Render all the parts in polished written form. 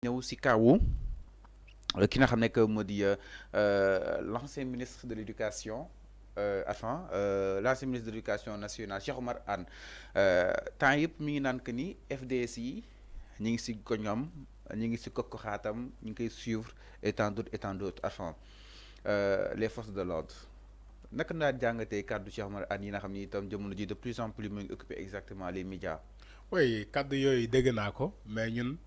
ñëw si kawu ki nga xam ne que moo di l'ancien ministre de l'éducation l'ancien ministre de l'éducation nationale Cheikh Oumar Anne temps yëpp mi ngi naan que ni FDS yi ñi ngi si koñom ñi ngi si kokko xaatam ñi ngi koy suivre et tant d'autres enfin les forces de l'ordre naka naa jàngatee kàddu Cheikh Oumar Anne yi nga xam ni itam jamono ji de plus en plus mu ngi occuper exactement les médias. oui kàddu yooyu dégg naa ko mais ñun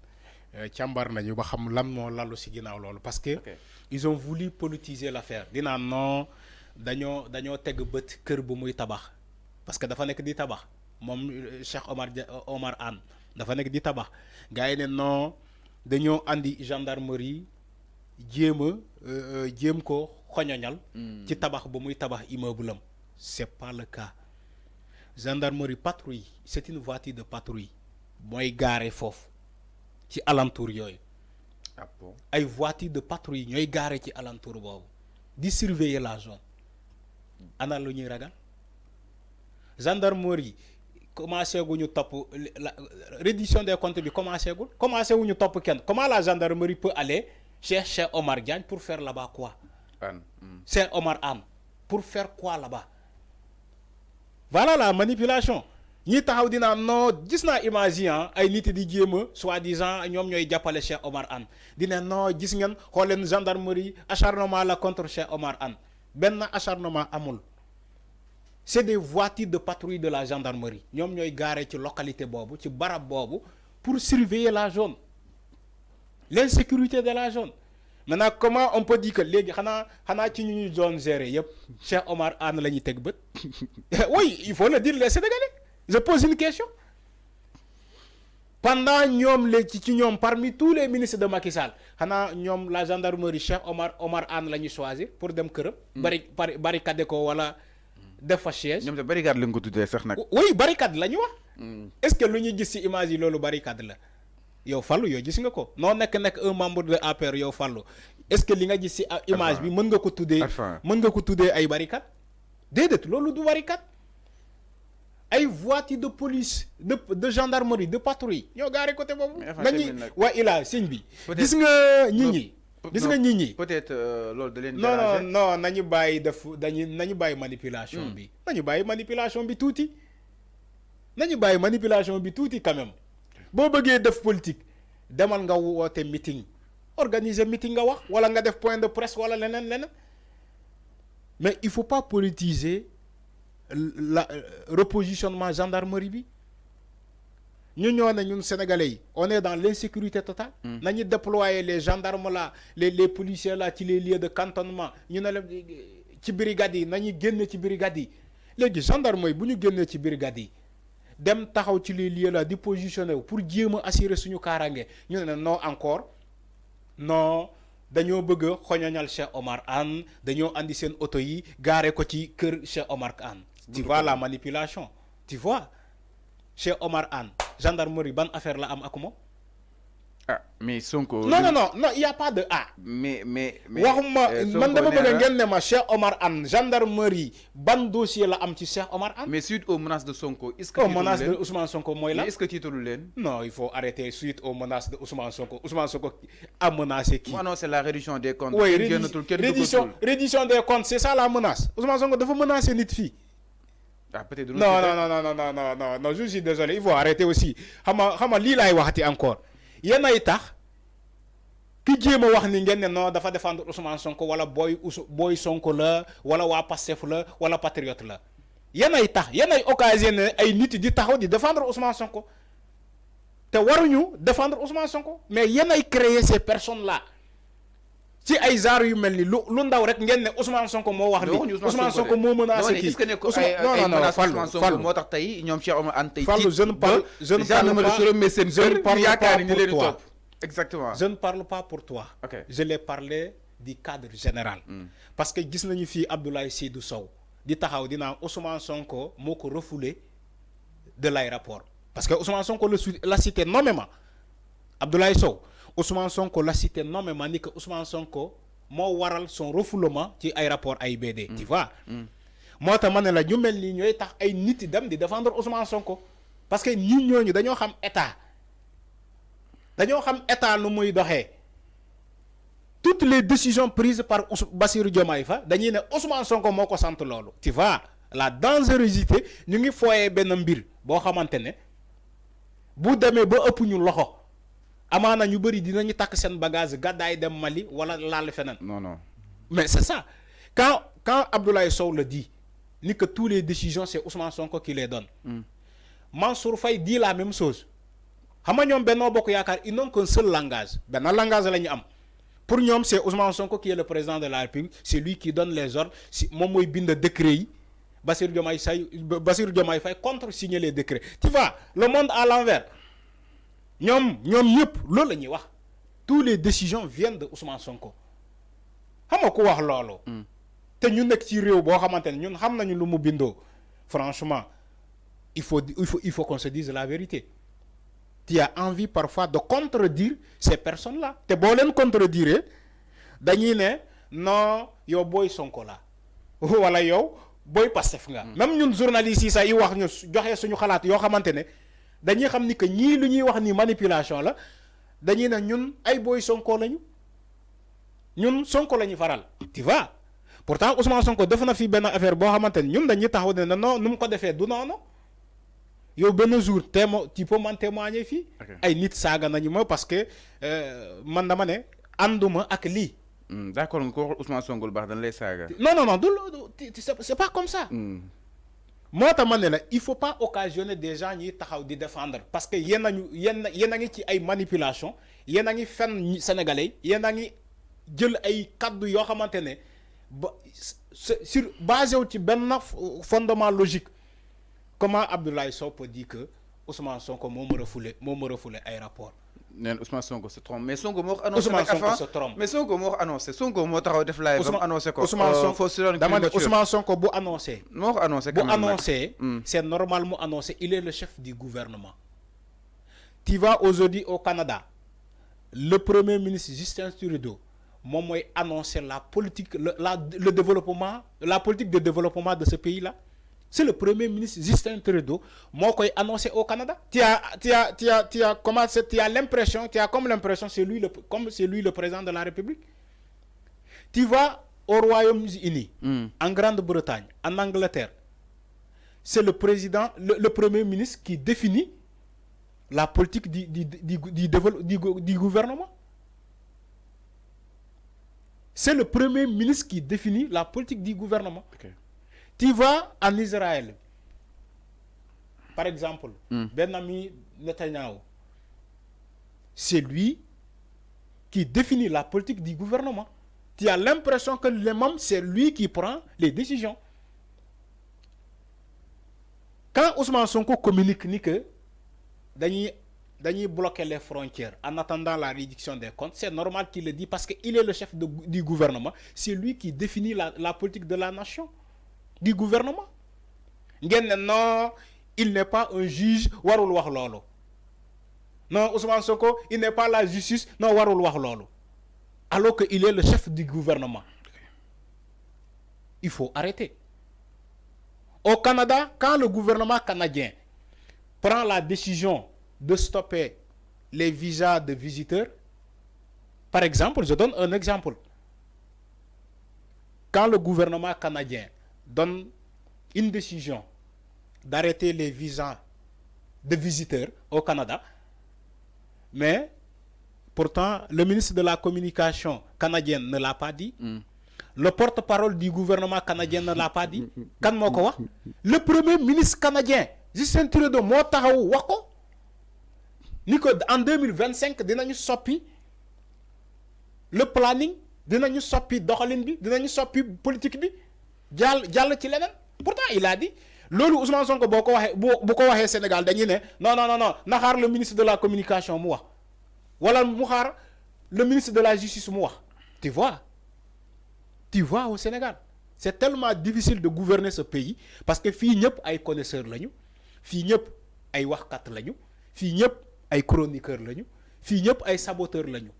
càmbar nañu ba xam lan moo lalu si ginnaaw loolu parce que ils ont voulu politiser l'affaire dinaa non dañoo teg bët kër bu muy tabax parce que dafa nekk di tabax moom Cheikh Omar Anne dafa nekk di tabax gars yi ne non dañoo andi gendarmerie jéem ko xoñoñal ci tabax bu muy tabax immeuble am c'est pas le cas. Gendarmerie patrouille c'est une voiture de patrouille mooy gaare foofu ci alentour yooyu ay voiture de patrouille ñooy gaare ci alentour boobu di surveiller la zone ana lu ñuy ragal gendarmerie commencé guñu topp la reddition des comptes bi commencé wuñu topp kenn. Comment la gendarmerie peut aller chez Cheikh Omar Diagne pour faire là-bas quoi? Cheikh Omar Anne pour faire quoi là-bas? Voilà la manipulation. Ñi taxaw dina non gis naa image yi ay nit di jéem soi-disant ñoom ñooy jàppale Cheikh Omar Anne dina non gis ngeen xool leen gendarmerie acharnement la contre Cheikh Omar Anne benn acharnement amul. C'est des voitures de patrouille de la gendarmerie ñoom ñooy gaare ci localité boobu ci barab boobu pour surveiller la zone l'insécurité de la zone. Maintenant comment on peut dire que léegi xanaa ci ñu zone gérée yëpp Cheikh Omar Anne la ñuy teg bët oui il faut le dire les Sénégalais. Je pose une question. Pendant parmi tous les ministres de Macky Sall, la gendarmerie Cheikh Omar Anne l'a choisi pour dem kërëm barricade ko wala def fa siège. ñom barricade lañ ko tuddé sax nak. Oui, barricade lañu wax. Est-ce que luñu gis ci image yi lolu barricade la? Yow Fallou yow gis nga ko. Non nek un membre de APR yow Fallou. Est-ce que li nga gis ci image bi mën nga ko tuddé ay barricade? Dédét lolu du barricade. Ay voiture de police de gendarmerie de patrouille ñoo gaare côté boobu. Wa ila sëñ bi. Gis nga nit ñi. Peut-être loolu da leen déranger. Non nañu bàyyi manipulation bi. Nañu bàyyi manipulation bi tuuti. Quand même. Boo bëggee def politique demal nga woote meeting organiser meeting nga wax wala nga def point de presse wala leneen. Mais il faut pas politiser la repositionnement gendarmerie bi ñun Sénégalais on est dans l'insécurité totale. Nañu déployer les gendarmes là les policiers là ci les lieux de cantonnement ñu ne la ci brigades yi nañu génn ci brigades yi léegi gendarmerie bu ñu génnee ci brigades yi dem taxaw ci les lieux là di positionner pour jéem a assurer suñu kaaraange ñu ne non encore non dañoo bëgg xoñoñal Cheikh Omar Anne dañoo andi seen auto yi gaare ko ci kër Cheikh Omar Anne. Tu vois la manipulation. Tu vois Cheikh Omar Anne gendarmerie ban affaire la am ak moom. Ah mais Sonko. Non il y a pas de ah. mais waxuma man dama bëgg ngeen ne ma Cheikh Omar Anne gendarmerie ban dossier la am ci Cheikh Omar Anne. Mais suite aux menaces de Sonko est-ce que aux menaces de Ousmane Sonko mooy la. Est-ce que tiitalu leen. Non il faut arrêter suite aux menaces de Ousmane Sonko a menacé qui. Non c'est la reddition des comptes. Oui reddition des comptes c'est ça la menace Ousmane Sonko dafa menacer nit fii. Ah, peut-être non je suis désolé il faut arrêter aussi xam nga lii laay waxati encore yéen ay tax ki jéem a wax ni ngeen ne non dafa défendre Ousmane Sonko wala booy Sonko la wala waa Pastef la wala patriote la yéen ay tax yéen ay occasionné ay nit di taxaw di défendre Ousmane Sonko te waruñu défendre Ousmane Sonko mais yéen ay créer ces personnes là ci ay genre yu mel ni lu ndaw rek ngeen ne Ousmane Sonko moo wax ni Ousmane Sonko moo menacé kii. Est-ce que ne ko ay menaces Ousmane Sonko moo tax tey ñoom Cheikh Omar Anne tey. Fallou je ne parle pas pour toi. Exactement. Je ne parle pas pour toi. Okay. Je l'ai parlé du cadre général. Parce que gis nañu fii Abdoulaye Seydou Sow di taxaw dinaa Ousmane Sonko moo ko refoulé de l'aéroport parce que Ousmane Sonko la cité nommément Abdoulaye Sow. Ousmane Sonko l'a cité nommément ni que Ousmane Sonko moo waral son refoulement ci aéroport AIBD. Tu vois. Moo tax ma ne la ñu mel nii ñooy tax ay nit dem di défendre Ousmane Sonko parce que ñun ñooñu dañoo xam état dañoo xam état nu muy doxee toutes les décisions prises par Bassirou Diomaye Faye dañuy ne Ousmane Sonko moo ko sant loolu. Tu vois la dangerosité ñu ngi fooyee benn mbir boo xamante ne bu demee ba ëpp ñu loxo amaana ñu bëri dinañu takk seen bagage gàddaay dem Mali wala laal feneen. Non, non. Mais c'est ça. Quand Abdoulaye Sow le dit, ni que toutes les décisions, c'est Ousmane Sonko qui les donne. Mansour Faye dit la même chose. Ils n'ont qu'un seul langage. Pour nous, c'est Ousmane Sonko qui est le président de la République. C'est lui qui donne les ordres. Si Momo Ibn de décret, Bassirou Diomaye Faye contre-signer les décrets. Tu vois, le monde à l'envers. Toutes les décisions viennent de Ousmane Sonko. Franchement, il faut qu'on se dise la vérité. Tu as envie parfois de contredire ces personnes-là. Tu as contredire, non, yo boy Sonko là. Voilà yo boy Pastef nga. Même ñun journalistes yi sax yi wax ñu joxe suñu xalaat yo xamantene dañuy xam ni que ñi lu ñuy wax ni manipulation la dañuy na ñun ay boy Sonko lañu. Ñun Sonko lañu faral. Tu vois? Pourtant Ousmane Sonko def na fi ben affaire bo xamantene ñun dañuy taxaw ne non num ko défé du nono. Yow ben jour tu peux m'en témoigner fi ay nit saga nañu ma parce que man dama né anduma ak li. D'accord, ko Ousmane Sonko bax dañ lay saga. Non, c'est pas comme ça. Moi ta mané la il faut pas occasionner des gens ñi taxaw di défendre parce que yéen a ngi ci ay manipulation, yéen a ngi fen sénégalais, yéen a ngi jël ay kaddu yo xamantene sur basé ci ben fondement logique. Comment Abdoulaye Sow peut dire que Ousmane Sonko mo me refoulé ay rapport. Nen Ousmane Sonko se trompe mais Sonko mo annoncé Ousmane Sonko se trompe. Mais Sonko mo annoncé Sonko mo taxaw def live annoncé ko. Ousmane Sonko bu annoncé. Mo annoncé quand même. Bu annoncé, c'est normal mu annoncé, il est le chef du gouvernement. Tu vas aujourd'hui au Canada. Le premier ministre Justin Trudeau mom moy annoncer la politique le développement, la politique de développement de ce pays-là. C'est le premier ministre Justin Trudeau qui a annoncé au Canada. Tu as l'impression, c'est lui le président de la République. Tu vas au Royaume-Uni, en Grande-Bretagne, en Angleterre. C'est le président, le premier ministre qui définit la politique du gouvernement. C'est le premier ministre qui définit la politique du gouvernement. Okay. Tu vas en Israël, par exemple, Benjamin Netanyahu, c'est lui qui définit la politique du gouvernement. Tu as l'impression que c'est lui qui prend les décisions. Quand Ousmane Sonko communique ni que d'ailleurs bloquer les frontières en attendant la réduction des comptes, c'est normal qu'il le dise parce qu'il est le chef du gouvernement. C'est lui qui définit la politique de la nation. Du gouvernement. Non, il n'est pas un juge, warul wax lolo. Non, Ousmane Sonko, il n'est pas la justice, non, warul wax lolo. Alors qu'il est le chef du gouvernement. Il faut arrêter. Au Canada, quand le gouvernement canadien prend la décision de stopper les visas de visiteurs, par exemple, je donne un exemple. Quand le gouvernement canadien donne une décision d'arrêter les visas de visiteurs au Canada, mais pourtant le ministre de la communication canadienne ne l'a pas dit, le porte-parole du gouvernement canadien ne l'a pas dit. Le premier ministre canadien Justin Trudeau moo taxaw wax ko ni ko en 2025 dinañu soppi le planning, dinañu soppi doxalin bi, dinañu soppi politique bi. Pourtant il a dit lolu Ousmane Sonko bu ko waxé Sénégal dañuy né non na xaar le ministre de la communication mu wax wala mu xaar le ministre de la justice mu wax. Tu vois au Sénégal c'est tellement difficile de gouverner ce pays parce que fi ñëpp ay connaisseurs lañu, fi ñëpp ay waxkat lañu, fi ñëpp ay chroniqueurs lañu, fi ñëpp ay saboteurs lañu.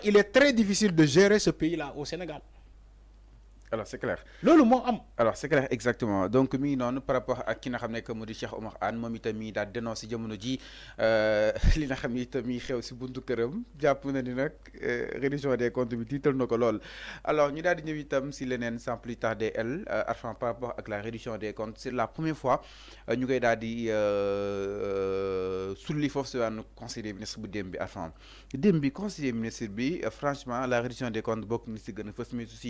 Il est très difficile de gérer ce pays là au Sénégal. alors c'est clair. loolu moo am. alors c'est clair exactement donc mi non par rapport à ki nga xam que moo Cheikh Oumar Anne moom itam mi daal dénoncé jamono ji li nga xam ni itam mi xew si buntu këram jàpp na ni nag reddition des comptes bi tiital na ko lool. alors ñu daal di ñëw itam si leneen sans plus tarder Arfan par rapport ak la reddition des comptes c'est la première fois ñu koy daal di sulli foofu si wàllu conseil des ministres bu démb bi Arfan démb bi conseil des ministres bi franchement la reddition des comptes bokk ni si gën a fës mais aussi